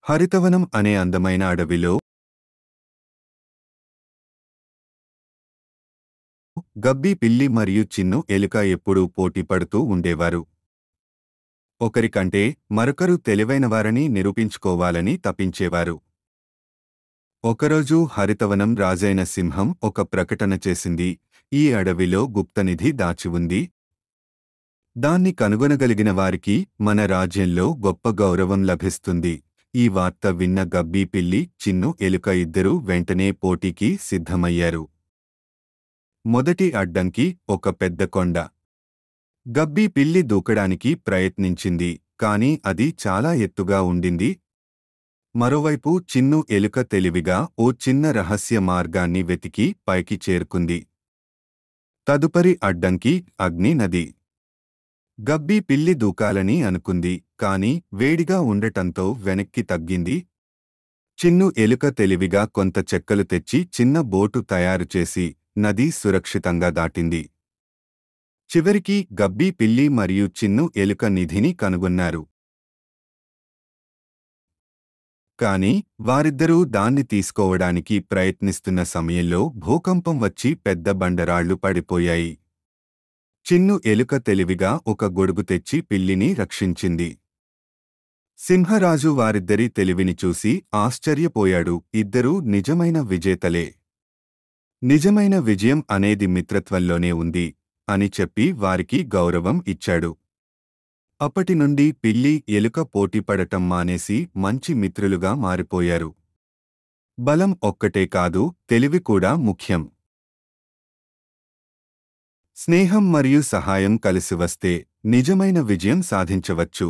హరితవనం అనే అందమైన అడవిలో గబ్బీ పిల్లి మరియు చిన్ను ఎలుక ఎప్పుడూ పోటీపడుతూ ఉండేవారు. ఒకరికంటే మరొకరు తెలివైనవారని నిరూపించుకోవాలని తపించేవారు. ఒకరోజు హరితవనం రాజైన సింహం ఒక ప్రకటన చేసింది. ఈ అడవిలో గుప్తనిధి దాచి ఉంది. దాన్ని కనుగొనగలిగిన వారికి మన రాజ్యంలో గొప్ప గౌరవం లభిస్తుంది. ఈ వార్త విన్న గబ్బీ పిల్లి, చిన్ను ఎలుక ఇద్దరూ వెంటనే పోటీకి సిద్ధమయ్యారు. మొదటి అడ్డంకి ఒక పెద్ద కొండ. గబ్బీ పిల్లి దూకడానికి ప్రయత్నించింది, కాని అది చాలా ఎత్తుగా ఉండింది. మరోవైపు చిన్ను ఎలుక తెలివిగా ఓ చిన్న రహస్య మార్గాన్ని వెతికి పైకి చేరుకుంది. తదుపరి అడ్డంకి అగ్ని నది. గబ్బీ పిల్లి దూకాలని అనుకుంది, కాని వేడిగా ఉండటంతో వెనక్కి తగ్గింది. చిన్ను ఎలుక తెలివిగా కొంత చెక్కలు తెచ్చి చిన్న బోటు తయారుచేసి నది సురక్షితంగా దాటింది. చివరికి గబ్బీ పిల్లి మరియు చిన్ను ఎలుక నిధిని కనుగొన్నారు. కాని వారిద్దరూ దాన్ని తీసుకోవడానికి ప్రయత్నిస్తున్న సమయంలో భూకంపం వచ్చి పెద్ద బండరాళ్లు పడిపోయాయి. చిన్ను ఎలుక తెలివిగా ఒక గొడుగు తెచ్చి పిల్లిని రక్షించింది. సింహరాజు వారిద్దరి తెలివిని చూసి ఆశ్చర్యపోయాడు. ఇద్దరూ నిజమైన విజేతలే. నిజమైన విజయం అనేది మిత్రత్వంలోనే ఉంది అని చెప్పి వారికి గౌరవం ఇచ్చాడు. అప్పటినుండి పిల్లి, ఎలుక పోటీపడటం మానేసి మంచి మిత్రులుగా మారిపోయారు. బలం ఒక్కటే కాదు, తెలివి కూడా ముఖ్యం. స్నేహం మరియు సహాయం కలిసి వస్తే నిజమైన విజయం సాధించవచ్చు.